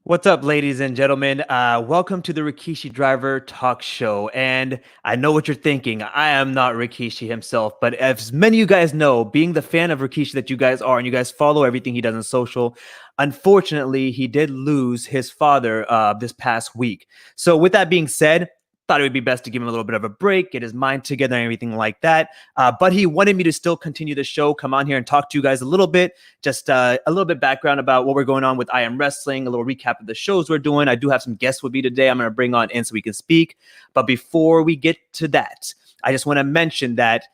What's up, ladies and gentlemen? Welcome to the Rikishi Driver Talk Show. And I know what you're thinking. I am not Rikishi himself, but as many of you guys know, being the fan of Rikishi that you guys are, and you guys follow everything he does on social, unfortunately, he did lose his father this past week. So with that being said, thought it would be best to give him a little bit of a break, get his mind together and everything like that. But he wanted me to still continue the show, come on here and talk to you guys a little bit, just a little bit background about what we're going on with I Am Wrestling, a little recap of the shows we're doing. I do have some guests with me today I'm going to bring on in so we can speak. But before we get to that, I just want to mention that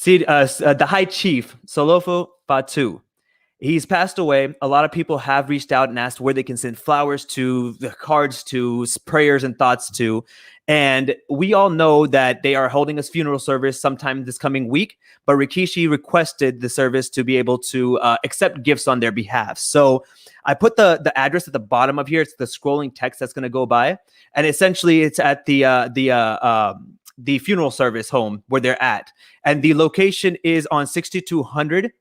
the High Chief Solofa Fatu, he's passed away. A lot of people have reached out and asked where they can send flowers to, the cards to, prayers and thoughts to. And we all know that they are holding a funeral service sometime this coming week, but Rikishi requested the service to be able to accept gifts on their behalf. So I put the address at the bottom of here. It's the scrolling text that's going to go by. And essentially it's at the funeral service home where they're at. And the location is on 6200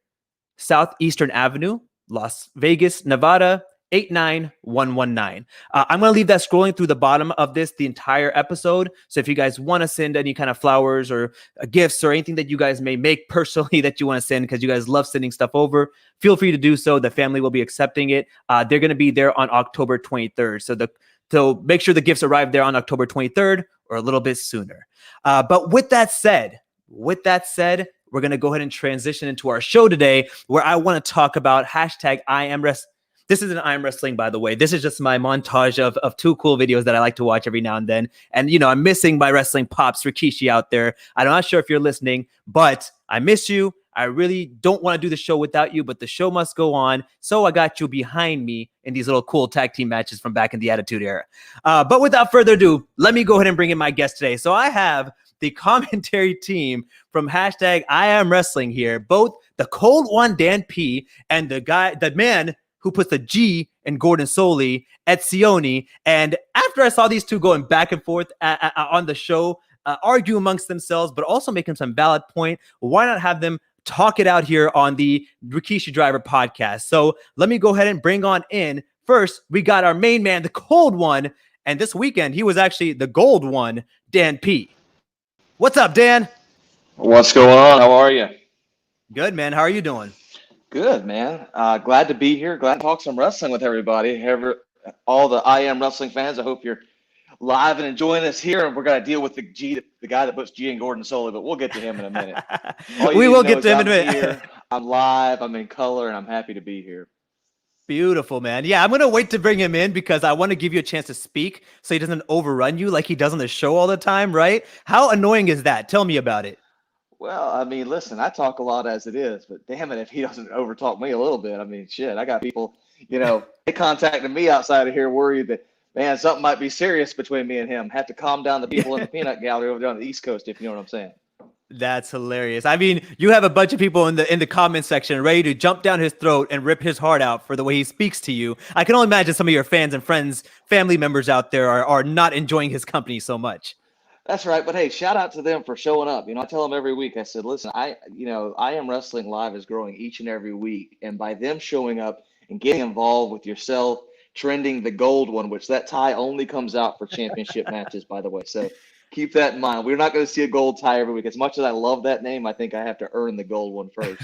Southeastern Avenue, Las Vegas, Nevada, 89119. I'm going to leave that scrolling through the bottom of this the entire episode. So if you guys want to send any kind of flowers or gifts or anything that you guys may make personally that you want to send because you guys love sending stuff over, feel free to do so. The family will be accepting it. They're going to be there on October 23rd. So make sure the gifts arrive there on October 23rd or a little bit sooner. But with that said, we're going to go ahead and transition into our show today where I want to talk about hashtag I Am Wrestling. This isn't I Am Wrestling, by the way. This is just my montage of two cool videos that I like to watch every now and then. And, you know, I'm missing my wrestling pops, Rikishi, out there. I'm not sure if you're listening, but I miss you. I really don't want to do the show without you, but the show must go on. So I got you behind me in these little cool tag team matches from back in the Attitude Era. But without further ado, let me go ahead and bring in my guest today. So I have the commentary team from hashtag I Am Wrestling here, both the cold one, Dan P, and the man who puts the G in Gordon Solie, Etzioni. And after I saw these two going back and forth on the show, argue amongst themselves, but also making some valid point, why not have them talk it out here on the Rikishi Driver podcast? So let me go ahead and bring on in. First, we got our main man, the cold one, and this weekend he was actually the gold one, Dan P. What's up, Dan? What's going on? How are you? Good, man. How are you doing? Good, man. Glad to be here. Glad to talk some wrestling with everybody. All the I Am Wrestling fans, I hope you're live and enjoying us here. And we're going to deal with the guy that puts G in Gordon Solie, but we'll get to him in a minute. We will get to him in a minute. Here, I'm live, I'm in color, and I'm happy to be here. Beautiful, man. Yeah, I'm going to wait to bring him in because I want to give you a chance to speak so he doesn't overrun you like he does on the show all the time, right? How annoying is that? Tell me about it. Well, I mean, listen, I talk a lot as it is, but damn it if he doesn't overtalk me a little bit. I mean, shit, I got people, they contacted me outside of here worried that, man, something might be serious between me and him. Have to calm down the people in the peanut gallery over there on the East Coast, if you know what I'm saying. That's hilarious. I mean, you have a bunch of people in the comment section ready to jump down his throat and rip his heart out for the way he speaks to you. I can only imagine some of your fans and friends, family members out there are not enjoying his company so much. That's right. But hey, shout out to them for showing up. I tell them every week, I said, listen, I Am Wrestling Live is growing each and every week. And by them showing up and getting involved with yourself, trending the gold one, which that tie only comes out for championship matches, by the way. So keep that in mind. We're not going to see a gold tie every week. As much as I love that name, I think I have to earn the gold one first.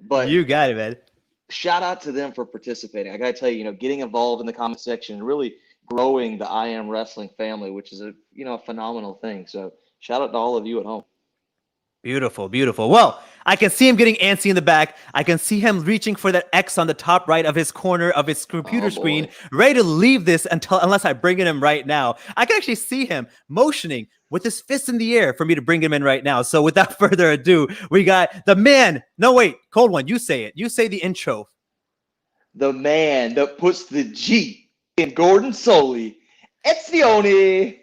But you got it, man. Shout out to them for participating. I got to tell you, getting involved in the comment section, really growing the I Am Wrestling family, which is a phenomenal thing. So shout out to all of you at home. Beautiful, beautiful. Well, I can see him getting antsy in the back. I can see him reaching for that X on the top right of his corner of his computer screen, ready to leave this unless I bring in him right now. I can actually see him motioning with his fist in the air for me to bring him in right now. So without further ado, we got the man. No, wait, cold one. You say it. You say the intro. The man that puts the G in Gordon Solie, Etzioni.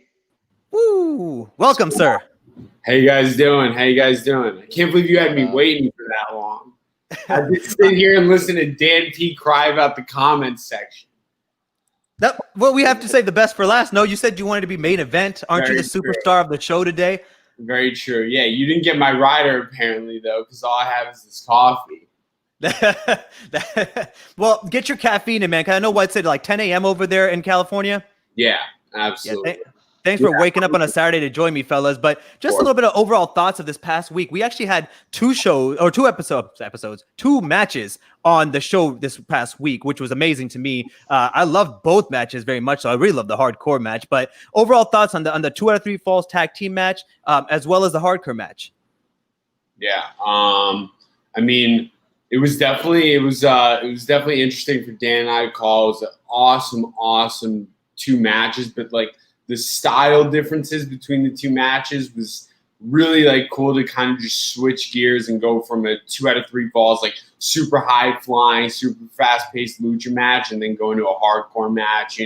Woo! Welcome, sir. How you guys doing? I can't believe you had me waiting for that long. I've been sitting here and listening to Dan P cry about the comments section. Well, we have to say the best for last. No, you said you wanted to be main event. Aren't you the superstar of the show today? Very true. Yeah, you didn't get my rider apparently, though, because all I have is this coffee. Well, get your caffeine in, man. Cause I know what said like 10 a.m. over there in California. Yeah, Yeah. absolutely. Thanks for waking up on a Saturday to join me, fellas. But just a little bit of overall thoughts of this past week. We actually had two matches on the show this past week, which was amazing to me. I loved both matches very much. So I really loved the hardcore match. But overall thoughts on the 2 out of 3 falls tag team match, as well as the hardcore match. Yeah. I mean, it was definitely interesting for Dan and I to call. It was an awesome 2 matches, but like the style differences between the 2 matches was really like cool to kind of just switch gears and go from a 2 out of 3 falls, like super high flying, super fast paced lucha match, and then go into a hardcore match,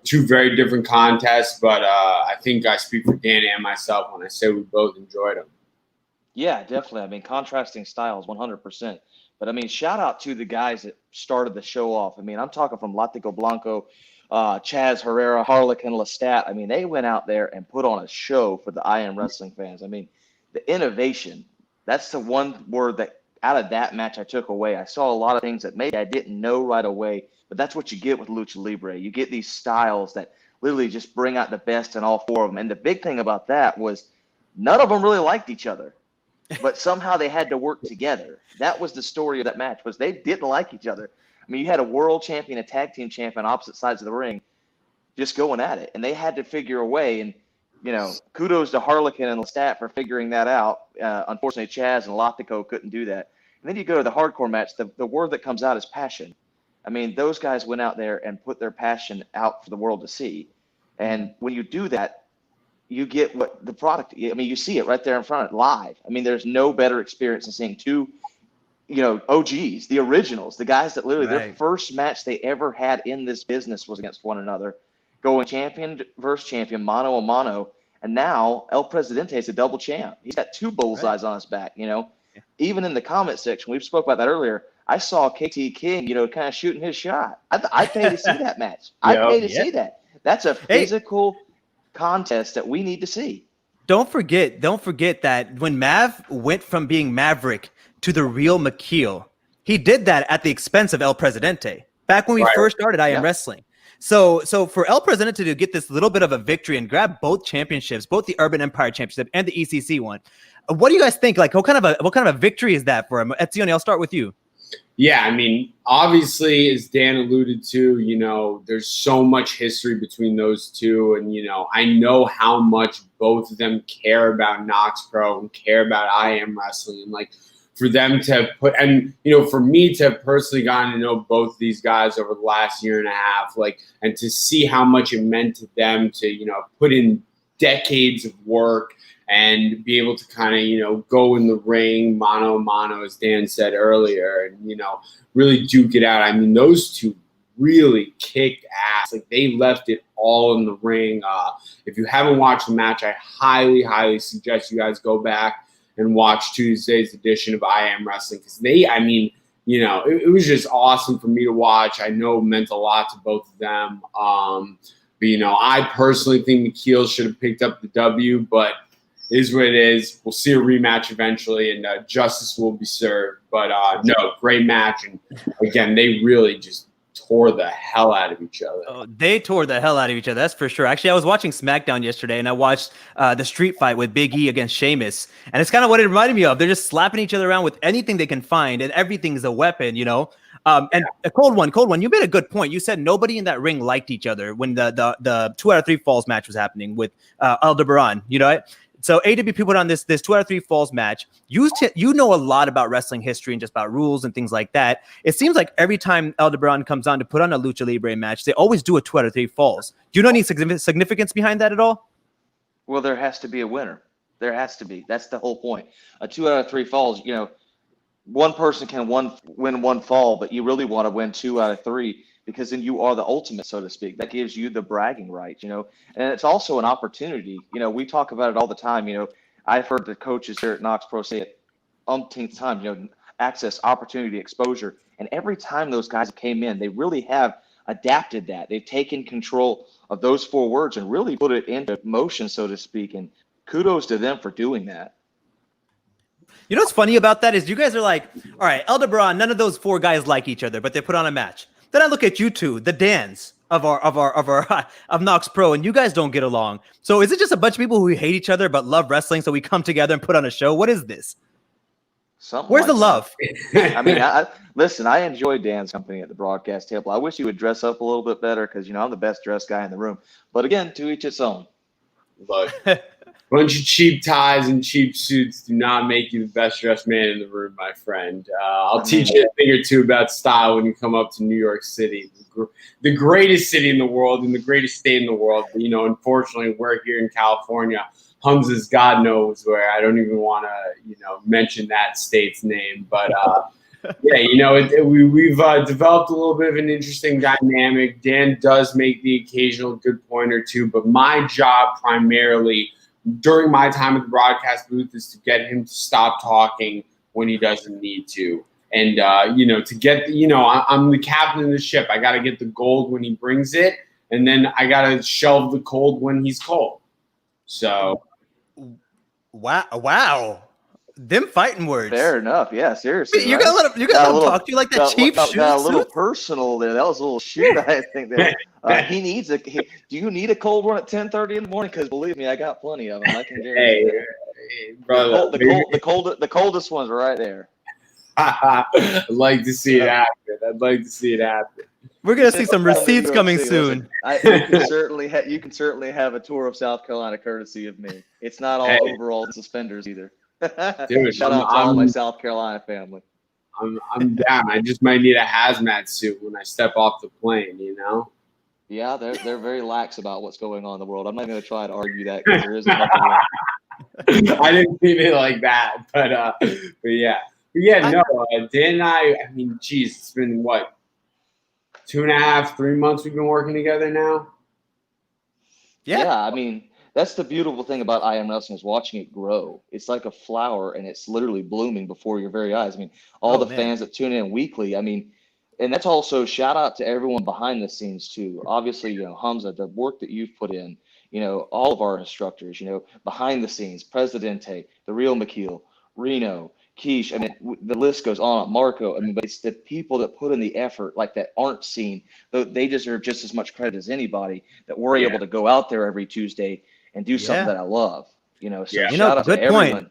2 very different contests. But I think I speak for Dan and myself when I say we both enjoyed them. Yeah, definitely. I mean, contrasting styles, 100%. But I mean, shout out to the guys that started the show off. I mean, I'm talking from Latigo Blanco, Chaz Herrera, Harlech, and Lestat. I mean, they went out there and put on a show for the I Am Wrestling fans. I mean, the innovation, that's the one word that out of that match I took away. I saw a lot of things that maybe I didn't know right away, but that's what you get with Lucha Libre. You get these styles that literally just bring out the best in all 4 of them. And the big thing about that was none of them really liked each other, but somehow they had to work together. That was the story of that match, was they didn't like each other. I mean, you had a world champion, a tag team champion, opposite sides of the ring, just going at it. And they had to figure a way. And, kudos to Harlequin and Lestat for figuring that out. Unfortunately, Chaz and Latico couldn't do that. And then you go to the hardcore match, the word that comes out is passion. I mean, those guys went out there and put their passion out for the world to see. And when you do that, you get what the product, I mean, you see it right there in front of it live. I mean, there's no better experience than seeing 2 OGs, the originals, the guys that literally their first match they ever had in this business was against one another, going champion versus champion, mano a mano. And now El Presidente is a double champ. He's got 2 bullseyes on his back, Even in the comment section, we spoke about that earlier. I saw KT King, kind of shooting his shot. I pay to see that match. I pay to see that. That's a physical contest that we need to see. Don't forget that when Mav went from being Maverick to the real McKeel, he did that at the expense of El Presidente back when we first started I Am Wrestling. So for El Presidente to get this little bit of a victory and grab both championships, both the Urban Empire Championship and the ECC one, what do you guys think? Like, what kind of a victory is that for him? Etzioni, I'll start with you. Yeah, I mean, obviously, as Dan alluded to, there's so much history between those 2. And, I know how much both of them care about KnokX Pro and care about I Am Wrestling. And, like, for them to put, and, for me to have personally gotten to know both these guys over the last year and a half, like, and to see how much it meant to them to, put in decades of work and be able to kind of, go in the ring, mano a mano, as Dan said earlier, and, really duke it out. I mean, those 2 really kicked ass. Like, they left it all in the ring. If you haven't watched the match, I highly, highly suggest you guys go back and watch Tuesday's edition of I Am Wrestling, because it was just awesome for me to watch. I know it meant a lot to both of them. But, I personally think McKeel should have picked up the W, but it is what it is. We'll see a rematch eventually, and justice will be served. But, no, great match. And, again, they really just tore the hell out of each other. Oh, they tore the hell out of each other. That's for sure. Actually, I was watching SmackDown yesterday, and I watched the street fight with Big E against Sheamus. And it's kind of what it reminded me of. They're just slapping each other around with anything they can find, and everything's a weapon, And a cold one. You made a good point. You said nobody in that ring liked each other when the 2 out of 3 falls match was happening with Aldebaran, So AWP put on this 2 out of 3 falls match. You know a lot about wrestling history and just about rules and things like that. It seems like every time Aldebaran comes on to put on a Lucha Libre match, they always do a 2 out of 3 falls. Do you know any significance behind that at all? Well, there has to be a winner. There has to be. That's the whole point. A 2 out of 3 falls, one person can win 1 fall, but you really want to win 2 out of 3. Because then you are the ultimate, so to speak. That gives you the bragging rights, and it's also an opportunity. We talk about it all the time. I've heard the coaches here at KnokX Pro say it umpteenth time, access, opportunity, exposure. And every time those guys came in, they really have adapted that. They've taken control of those 4 words and really put it into motion, so to speak. And kudos to them for doing that. You know what's funny about that is you guys are like, all right, Elderbron, none of those four guys like each other, but they put on a match. Then I look at you two, the Dans of KnokX Pro, and you guys don't get along. So is it just a bunch of people who hate each other but love wrestling, so we come together and put on a show? What is this? Something Where's like the love? I mean, listen, I enjoy Dan's company at the broadcast table. I wish he would dress up a little bit better because, I'm the best dressed guy in the room. But again, to each its own. Look, bunch of cheap ties and cheap suits do not make you the best dressed man in the room, my friend. I'll teach you a thing or two about style when you come up to New York City, the greatest city in the world and the greatest state in the world. But, unfortunately, we're here in California. Humza's God knows where. I don't even want to, mention that state's name. But, we've developed a little bit of an interesting dynamic. Dan does make the occasional good point or two, but my job primarily during my time at the broadcast booth is to get him to stop talking when he doesn't need to. And, to get, I'm the captain of the ship. I got to get the gold when he brings it, and then I got to shelve the cold when he's cold. So. Wow. Them fighting words. Fair enough. Yeah, seriously. You're gonna let him talk to you like that cheap shoot? Got a little personal there. That was a little shoot. I think that he needs do you need a cold one at 10:30 in the morning? Because believe me, I got plenty of them. I can guarantee you. Hey, brother, the coldest ones are right there. I'd like to see it happen. We're gonna see some receipts coming soon. You can certainly have a tour of South Carolina courtesy of me. It's not all overall suspenders either. Dude, Shout out to all my South Carolina family. I'm down. I just might need a hazmat suit when I step off the plane. Yeah, they're very lax about what's going on in the world. I'm not going to try to argue that because there isn't nothing. I didn't mean it like that, but yeah. Dan and I mean, geez, it's been what, 2.5, 3 months we've been working together now? Yeah, I mean, that's the beautiful thing about I Am Wrestling is watching it grow. It's like a flower, and it's literally blooming before your very eyes. I mean, fans that tune in weekly, and that's also shout out to everyone behind the scenes too. Obviously, Humza, the work that you've put in, all of our instructors, behind the scenes, Presidente, the real McKeel, Reno, Keish, the list goes on. Marco, but it's the people that put in the effort, like that aren't seen. They deserve just as much credit as anybody that we're able to go out there every Tuesday and do something that I love. So shout out to everyone.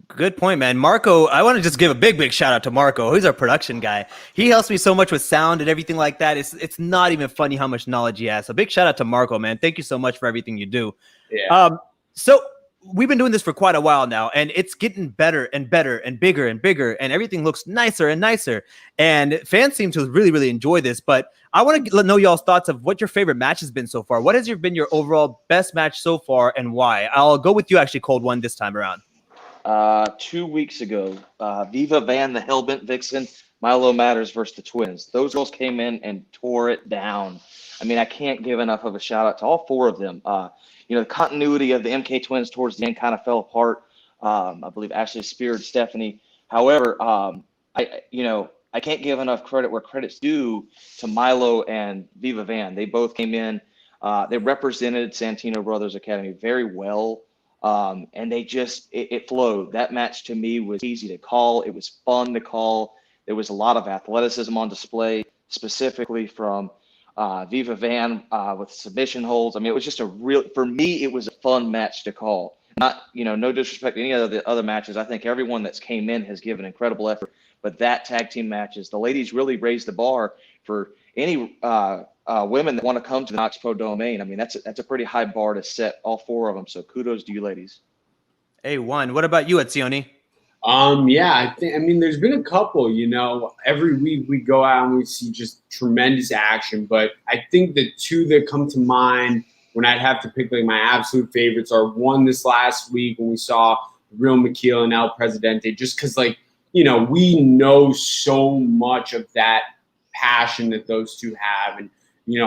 Good point, man. Marco, I want to just give a big shout out to Marco. He's our production guy. He helps me so much with sound and everything like that. It's not even funny how much knowledge he has. So big shout out to Marco, man. Thank you so much for everything you do. Yeah. So we've been doing this for quite a while now, and it's getting better and better and bigger, and everything looks nicer and nicer. And fans seem to really, really enjoy this. But I want to know y'all's thoughts of what your favorite match has been so far. What has been your overall best match so far, and why? I'll go with you, actually, Cold One, this time around. 2 weeks ago, Viva Van, the Hellbent Vixen, Milo Matters versus the Twins. Those girls came in and tore it down. I can't give enough of a shout out to all four of them. The continuity of the MK Twins towards the end kind of fell apart. I believe Ashley speared Stephanie. However, I can't give enough credit where credit's due to Milo and Viva Van. They both came in. They represented Santino Brothers Academy very well. And they it flowed. That match to me was easy to call. It was fun to call. There was a lot of athleticism on display, specifically from Viva Van with submission holds. It was just for me, it was a fun match to call. Not, no disrespect to any of the other matches. I think everyone that's came in has given incredible effort. But that tag team matches, the ladies really raised the bar for any women that want to come to the KnokX Pro domain. That's a pretty high bar to set, all four of them. So kudos to you ladies. A1. What about you, Etzioni? I think, there's been a couple, every week we go out and we see just tremendous action. But I think the two that come to mind when I'd have to pick my absolute favorites are one this last week when we saw Real McKeel and El Presidente, just because we know so much of that passion that those two have, and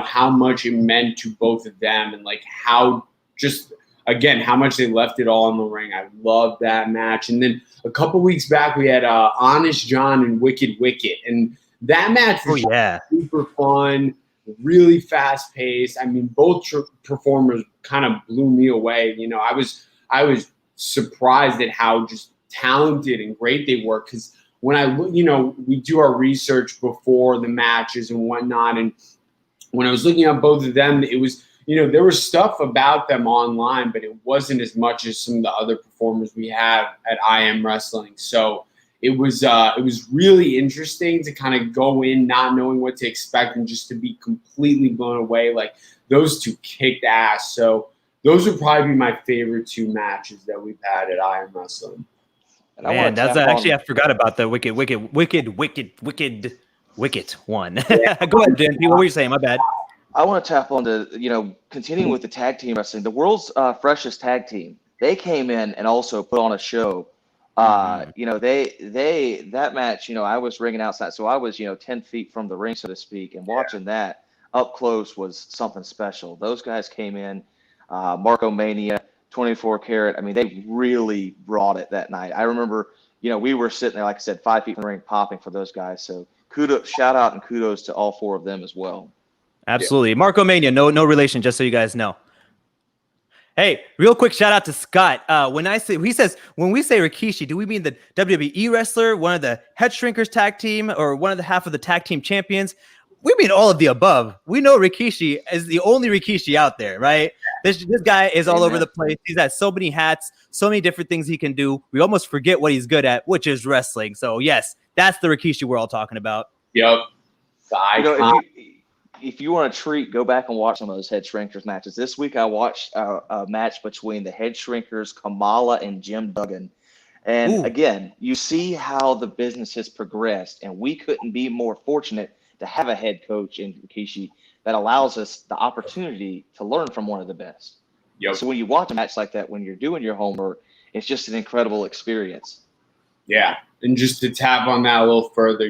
how much it meant to both of them, and how much they left it all in the ring. I loved that match. And then a couple weeks back we had Honest John and Wicked, and that match was super fun, really fast paced. Both performers kind of blew me away. I was surprised at how just talented and great they were. Because when I look, we do our research before the matches and whatnot, and when I was looking at both of them, it was, there was stuff about them online, but it wasn't as much as some of the other performers we have at IM Wrestling. So it was really interesting to kind of go in not knowing what to expect and just to be completely blown away. Like, those two kicked ass. So those would probably be my favorite two matches that we've had at IM Wrestling. And Man, that's actually, I forgot about the wicked one. Yeah. Go ahead, Dan. What were you saying? My bad. I want to tap on to, continuing with the tag team wrestling, the world's freshest tag team. They came in and also put on a show. That match, I was ringing outside. So I was, 10 feet from the ring, so to speak, and watching that up close was something special. Those guys came in, Marco Mania, 24 Karat. I mean, they really brought it that night. I remember, we were sitting there, like I said, 5 feet from the ring, popping for those guys. So shout out and kudos to all four of them as well. Absolutely. Yeah. Marco Mania, no relation, just so you guys know. Hey, real quick shout out to Scott. When we say Rikishi, do we mean the WWE wrestler, one of the head shrinkers tag team, or one of the half of the tag team champions? We mean all of the above. We know Rikishi is the only Rikishi out there, right? This guy is all over the place. He's got so many hats, so many different things he can do. We almost forget what he's good at, which is wrestling. So yes, that's the Rikishi we're all talking about. Yep. If you want a treat, go back and watch some of those head shrinkers matches. This week I watched a match between the head shrinkers, Kamala and Jim Duggan. And again, you see how the business has progressed, and we couldn't be more fortunate to have a head coach in Rikishi that allows us the opportunity to learn from one of the best. Yep. So when you watch a match like that, when you're doing your homework, it's just an incredible experience. Yeah. And just to tap on that a little further,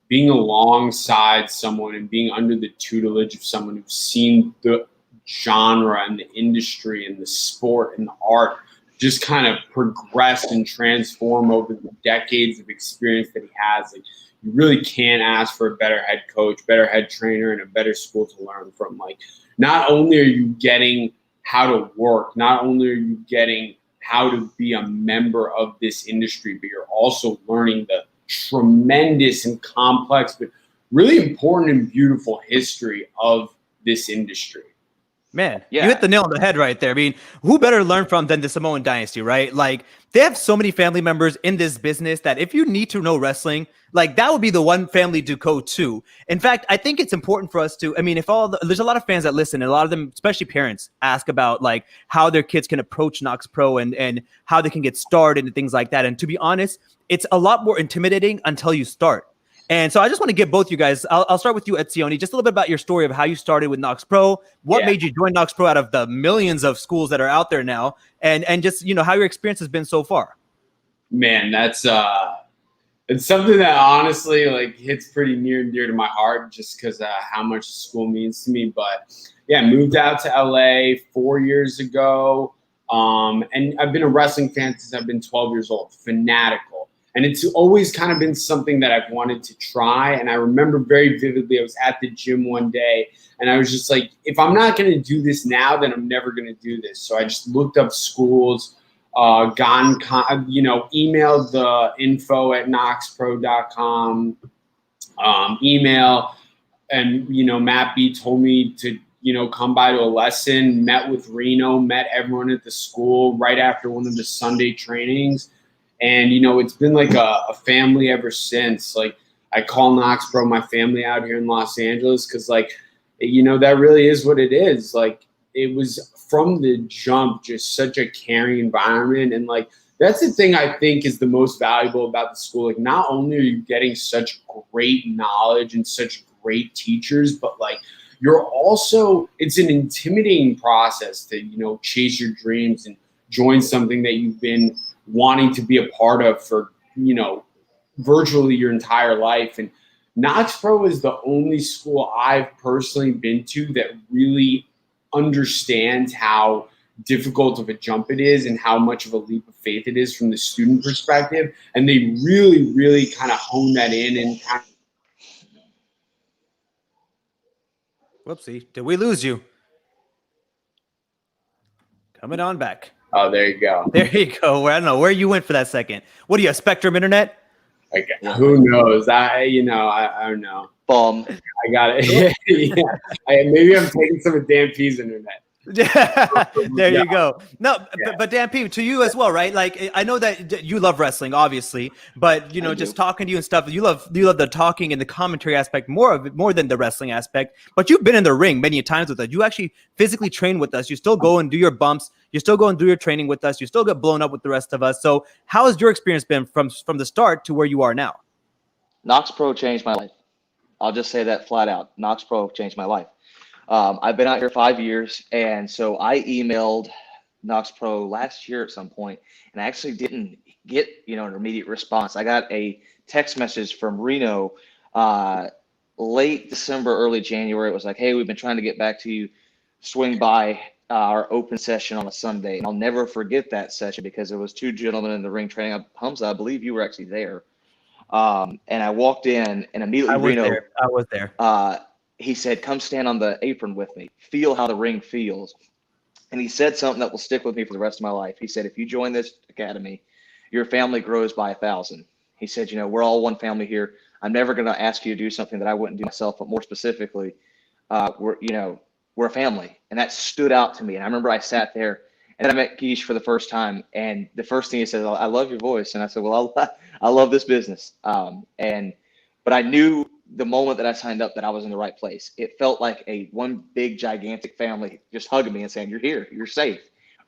being alongside someone and being under the tutelage of someone who's seen the genre and the industry and the sport and the art just kind of progress and transform over the decades of experience that he has. Like, you really can't ask for a better head coach, better head trainer, and a better school to learn from. Like, not only are you getting how to work, not only are you getting how to be a member of this industry, but you're also learning the tremendous and complex, but really important and beautiful history of this industry. Man, you hit the nail on the head right there. I mean, who better learn from than the Samoan dynasty, right? Like, they have so many family members in this business that if you need to know wrestling, like, that would be the one family to go to. In fact, I think it's important for us to, I mean, there's a lot of fans that listen, and a lot of them, especially parents, ask about like how their kids can approach KnokX Pro and how they can get started and things like that. And to be honest, it's a lot more intimidating until you start. And so I just want to get both you guys. I'll start with you, Etzioni. Just a little bit about your story of how you started with KnokX Pro. What made you join KnokX Pro out of the millions of schools that are out there now, and just how your experience has been so far. Man, that's it's something that honestly like hits pretty near and dear to my heart, just because how much school means to me. But yeah, moved out to LA 4 years ago, and I've been a wrestling fan since I've been 12 years old, fanatical. And it's always kind of been something that I've wanted to try. And I remember very vividly, I was at the gym one day and I was just like, if I'm not going to do this now, then I'm never going to do this. So I just looked up schools, emailed the info at knoxpro.com, email. And, Matt B told me to, come by to a lesson, met with Reno, met everyone at the school right after one of the Sunday trainings. And, it's been like a family ever since. Like, I call KnokX Pro my family out here in Los Angeles because, like, that really is what it is. Like, it was from the jump just such a caring environment. And, like, that's the thing I think is the most valuable about the school. Like, not only are you getting such great knowledge and such great teachers, but, like, it's an intimidating process to, chase your dreams and join something that you've been wanting to be a part of for, virtually your entire life. And KnokX Pro is the only school I've personally been to that really understands how difficult of a jump it is and how much of a leap of faith it is from the student perspective. And they really, really kind of hone that in and kind of. Whoopsie, did we lose you? Coming on back. Oh, there you go. There you go. Well, I don't know where you went for that second. What do you have, Spectrum Internet? Like, who knows? I don't know. Bum. I got it. Yeah. Maybe I'm taking some of Dan P's internet. There you go. No, but Dan P, to you as well, right? Like, I know that you love wrestling, obviously, but you know, just talking to you and stuff, you love the talking and the commentary aspect more than the wrestling aspect. But you've been in the ring many times with us. You actually physically train with us. You still go and do your bumps. You still go and do your training with us. You still get blown up with the rest of us. So, how has your experience been from the start to where you are now? KnokX Pro changed my life. I'll just say that flat out. KnokX Pro changed my life. I've been out here 5 years, and so I emailed KnokX Pro last year at some point, and I actually didn't get an immediate response. I got a text message from Reno late December, early January. It was like, hey, we've been trying to get back to you. Swing by our open session on a Sunday. And I'll never forget that session because there was two gentlemen in the ring training. Hamza, I believe you were actually there. And I walked in, and immediately I was there. He said, come stand on the apron with me. Feel how the ring feels. And he said something that will stick with me for the rest of my life. He said, if you join this academy, your family grows by 1,000. He said, we're all one family here. I'm never going to ask you to do something that I wouldn't do myself, but more specifically, we're a family. And that stood out to me. And I remember I sat there, and then I met Keish for the first time. And the first thing he said, I love your voice. And I said, well, I love this business. But I knew the moment that I signed up that I was in the right place. It felt like one big gigantic family just hugging me and saying, you're here, you're safe.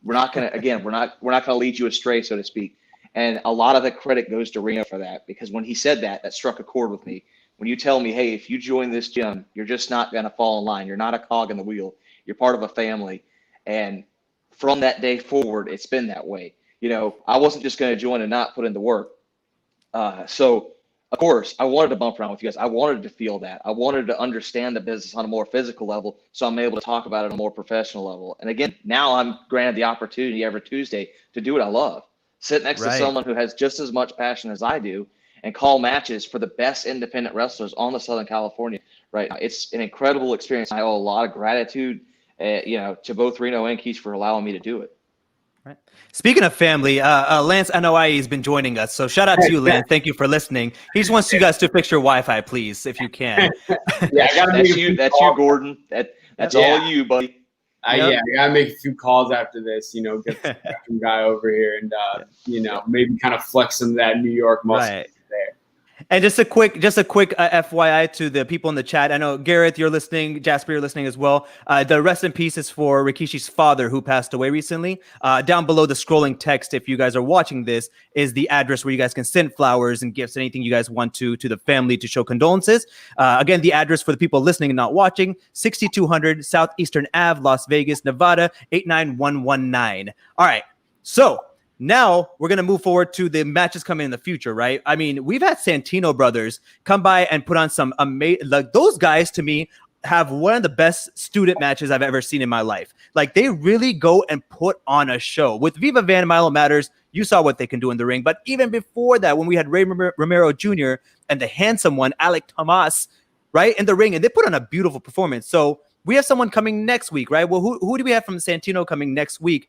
We're not going to lead you astray, so to speak. And a lot of the credit goes to Reno for that, because when he said that struck a chord with me. When you tell me, hey, if you join this gym, you're just not going to fall in line. You're not a cog in the wheel. You're part of a family. And from that day forward, it's been that way. I wasn't just going to join and not put in the work. So of course, I wanted to bump around with you guys. I wanted to feel that. I wanted to understand the business on a more physical level, so I'm able to talk about it on a more professional level. And again, now I'm granted the opportunity every Tuesday to do what I love. Sit next to someone who has just as much passion as I do and call matches for the best independent wrestlers on the Southern California right now. It's an incredible experience. I owe a lot of gratitude, to both Reno and Keish for allowing me to do it. Right. Speaking of family, Lance Anoa'i has been joining us. So shout out to you, Lance. Thank you for listening. He just wants you guys to fix your Wi-Fi, please, if you can. That's you, Gordon. That's all you, buddy. I gotta make a few calls after this, get the spectrum guy over here and maybe kind of flex some of that New York muscle there. And just a quick FYI to the people in the chat. I know Gareth, you're listening. Jasper, you're listening as well. The rest in peace is for Rikishi's father, who passed away recently. Down below the scrolling text, if you guys are watching this, is the address where you guys can send flowers and gifts, anything you guys want to the family to show condolences. Again, the address for the people listening and not watching: 6200 Southeastern Ave, Las Vegas, Nevada 89119. All right, so. Now we're going to move forward to the matches coming in the future, right? I mean, we've had Santino brothers come by and put on some amazing, like those guys to me have one of the best student matches I've ever seen in my life. Like they really go and put on a show. With Viva Van Milo Matters, you saw what they can do in the ring. But even before that, when we had Ray Romero Jr. and the handsome one, Alec Tomas, right, in the ring, and they put on a beautiful performance. So we have someone coming next week, right? Well, who do we have from Santino coming next week?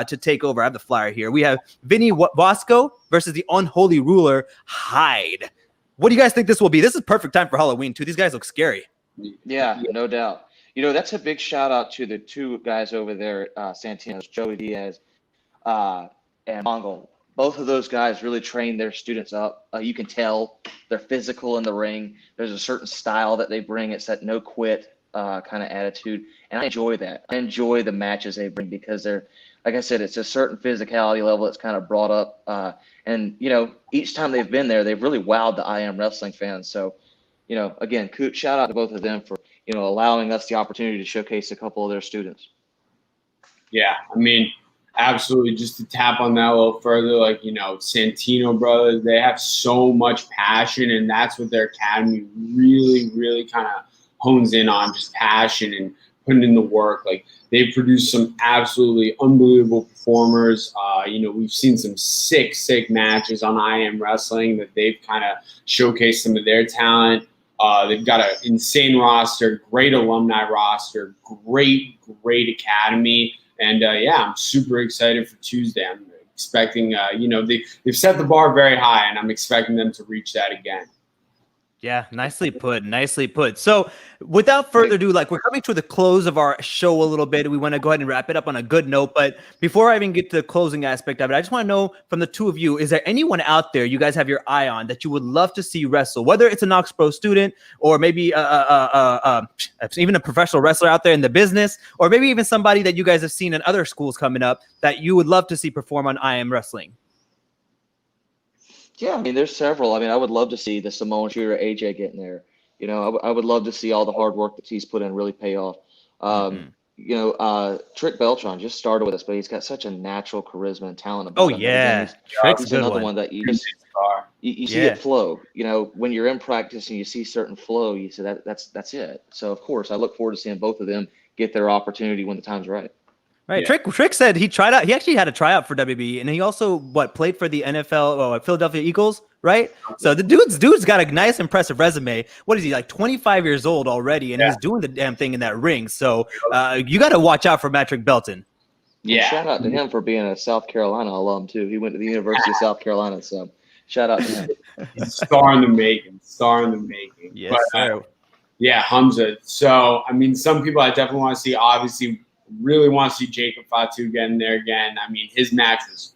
To take over? I have the flyer here. We have Vinny Vasco versus the unholy ruler Hyde. What do you guys think this will be? This is perfect time for Halloween too. These guys look scary. Yeah, no doubt. That's a big shout out to the two guys over there, Santino's, Joey Diaz and Mongol. Both of those guys really train their students up. You can tell they're physical in the ring. There's a certain style that they bring. It's that no quit kind of attitude. And I enjoy that. I enjoy the matches they bring because they're, like I said, it's a certain physicality level that's kind of brought up. And, each time they've been there, they've really wowed the I Am Wrestling fans. So, again, shout out to both of them for, allowing us the opportunity to showcase a couple of their students. Yeah, I mean, absolutely. Just to tap on that a little further, like, Santino brothers, they have so much passion, and that's what their academy really, really kind of hones in on, just passion and putting in the work. Like they've produced some absolutely unbelievable performers. We've seen some sick matches on I Am Wrestling that they've kind of showcased some of their talent. They've got an insane roster, great alumni roster, great academy. And I'm super excited for Tuesday. I'm expecting, they've set the bar very high, and I'm expecting them to reach that again. Yeah, nicely put. Nicely put. So without further ado, like we're coming to the close of our show a little bit. We want to go ahead and wrap it up on a good note. But before I even get to the closing aspect of it, I just want to know from the two of you, is there anyone out there you guys have your eye on that you would love to see wrestle, whether it's a KnokX Pro student or maybe even a professional wrestler out there in the business, or maybe even somebody that you guys have seen in other schools coming up that you would love to see perform on I Am Wrestling? Yeah, I mean, there's several. I mean, I would love to see the Samoan shooter AJ getting there. You know, I would love to see all the hard work that he's put in really pay off. Trick Beltran just started with us, but he's got such a natural charisma and talent about him. Yeah, Trick's another one that you see it flow. You know, when you're in practice and you see certain flow, you say that's it. So of course, I look forward to seeing both of them get their opportunity when the time's right. Right. Yeah. Trick said he tried out. He actually had a tryout for WB, and he also played for the NFL, Philadelphia Eagles, right? So the dude's got a nice, impressive resume. What is he, like 25 years old already, and he's doing the damn thing in that ring. So you got to watch out for Patrick Belton. Yeah. Shout out to him for being a South Carolina alum too. He went to the University of South Carolina, so shout out to him. He's a star in the making. Yes, sir. Hamza. So I mean, some people I definitely want to see. Obviously, really want to see Jacob Fatu getting there again. I mean, his match was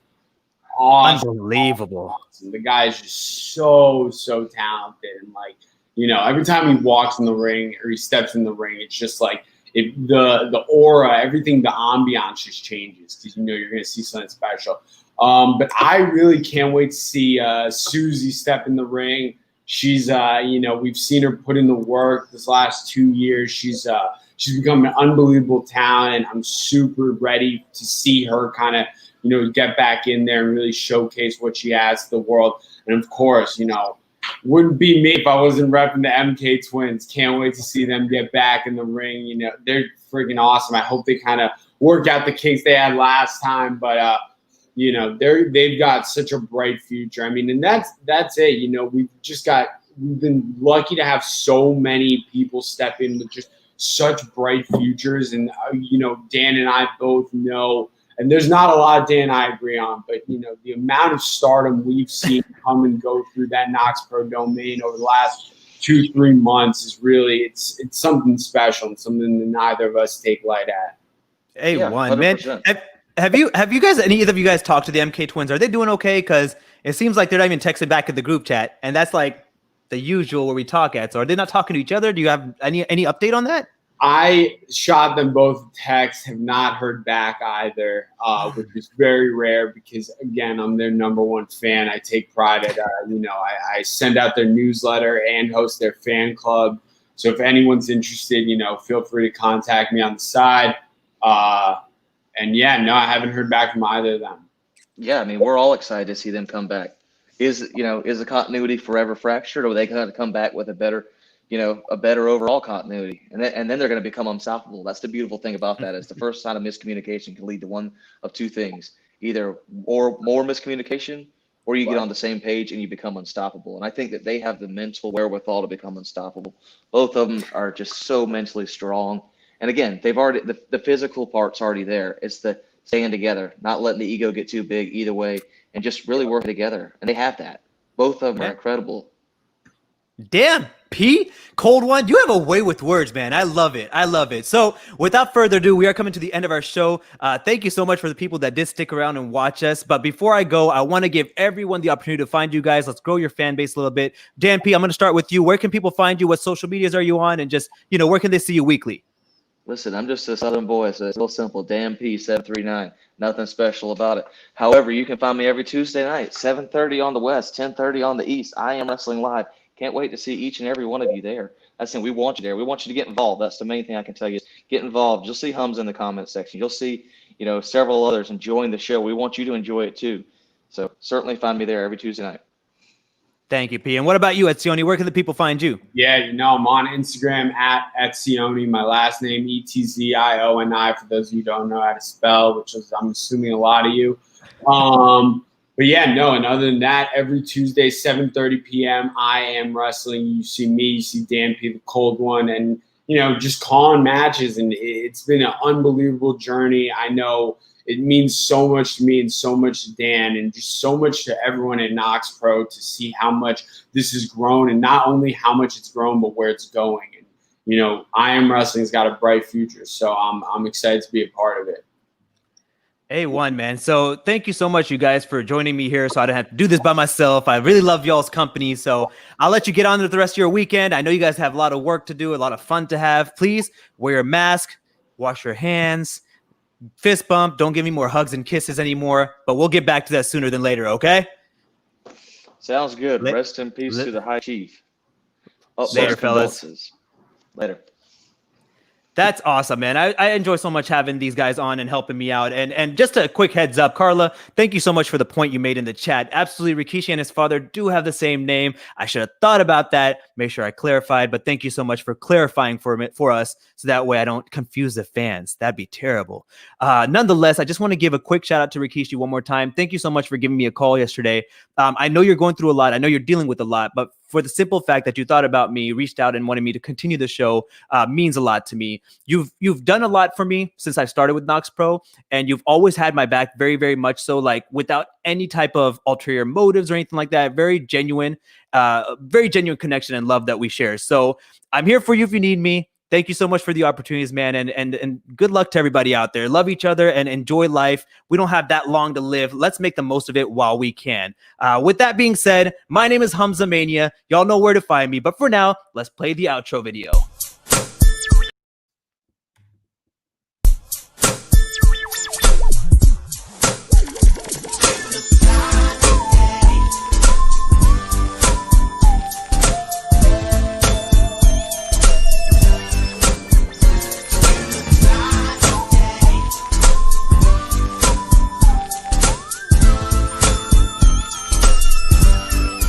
awesome. Unbelievable. The guy is just so talented. And, like, you know, every time he walks in the ring or he steps in the ring, it's just like the aura, everything, the ambiance just changes because, you know, you're going to see something special. But I really can't wait to see Susie step in the ring. She's, we've seen her put in the work this last 2 years. She's become an unbelievable talent. I'm super ready to see her kind of, you know, get back in there and really showcase what she has to the world. And of course, you know, wouldn't be me if I wasn't repping the MK twins. Can't wait to see them get back in the ring. You know, they're freaking awesome. I hope they kind of work out the kinks they had last time. But, you know, they've got such a bright future. I mean, and that's it. You know, we've been lucky to have so many people step in with just such bright futures. And, you know, Dan and I both know, and there's not a lot Dan and I agree on, but, you know, the amount of stardom we've seen come and go through that KnokX Pro domain over the last 2-3 months is really, it's something special and something that neither of us take light at. A1, man. Have you guys, any of you guys talked to the MK twins? Are they doing okay? Because it seems like they're not even texting back in the group chat, and that's like the usual where we talk at. So are they not talking to each other? Do you have any update on that? I shot them both texts, have not heard back either, which is very rare because, again, I'm their number one fan. I take pride at, I send out their newsletter and host their fan club. So if anyone's interested, you know, feel free to contact me on the side. And I haven't heard back from either of them. Yeah, I mean, we're all excited to see them come back. Is the continuity forever fractured, or are they going to come back with a better overall continuity, and then they're going to become unstoppable? That's the beautiful thing about that. Is the first sign of miscommunication can lead to one of two things: either more miscommunication, or you get on the same page and you become unstoppable. And I think that they have the mental wherewithal to become unstoppable. Both of them are just so mentally strong. And again, they've already the physical part's already there. It's the staying together, not letting the ego get too big either way, and just really working together. And they have that. Both of them are incredible. Damn, P, cold one. You have a way with words, man. I love it. So without further ado, we are coming to the end of our show. Thank you so much for the people that did stick around and watch us. But before I go, I want to give everyone the opportunity to find you guys. Let's grow your fan base a little bit. Dan P, I'm going to start with you. Where can people find you? What social medias are you on? And just, where can they see you weekly? Listen, I'm just a Southern boy, so it's real simple. Dan P 739. Nothing special about it. However, you can find me every Tuesday night, 7:30 on the West, 10:30 on the East. I Am Wrestling Live. Can't wait to see each and every one of you there. We want you there. We want you to get involved. That's the main thing I can tell you. Get involved. You'll see Hums in the comment section. You'll see, several others enjoying the show. We want you to enjoy it too. So certainly find me there every Tuesday night. Thank you, P. And what about you, Etzioni? Where can the people find you? Yeah, I'm on Instagram at Etzioni. My last name, Etzioni, for those of you who don't know how to spell, which is, I'm assuming, a lot of you. And other than that, every Tuesday, 7:30 p.m., I Am Wrestling. You see me, you see Dan P, the cold one. And, just calling matches, and it's been an unbelievable journey. I know it means so much to me and so much to Dan and just so much to everyone at KnokX Pro to see how much this has grown, and not only how much it's grown, but where it's going. And, I Am Wrestling's got a bright future, so I'm excited to be a part of it. A1, man. So thank you so much, you guys, for joining me here so I don't have to do this by myself. I really love y'all's company. So I'll let you get on with the rest of your weekend. I know you guys have a lot of work to do, a lot of fun to have. Please wear your mask, wash your hands, fist bump. Don't give me more hugs and kisses anymore, but we'll get back to that sooner than later, okay? Sounds good. Rest in peace to the High Chief. Later, fellas. Later. That's awesome, man. I enjoy so much having these guys on and helping me out. And just a quick heads up, Carla, thank you so much for the point you made in the chat. Absolutely, Rikishi and his father do have the same name. I should have thought about that, make sure I clarified, but thank you so much for clarifying for us so that way I don't confuse the fans. That'd be terrible. Nonetheless, I just want to give a quick shout out to Rikishi one more time. Thank you so much for giving me a call yesterday. I know you're going through a lot. I know you're dealing with a lot, but for the simple fact that you thought about me, reached out and wanted me to continue the show means a lot to me. You've done a lot for me since I started with KnokX Pro, and you've always had my back very, very much so, like without any type of ulterior motives or anything like that. Very genuine connection and love that we share. So I'm here for you if you need me. Thank you so much for the opportunities, man. And good luck to everybody out there. Love each other and enjoy life. We don't have that long to live. Let's make the most of it while we can. With that being said, my name is Hamza Mania. Y'all know where to find me. But for now, let's play the outro video.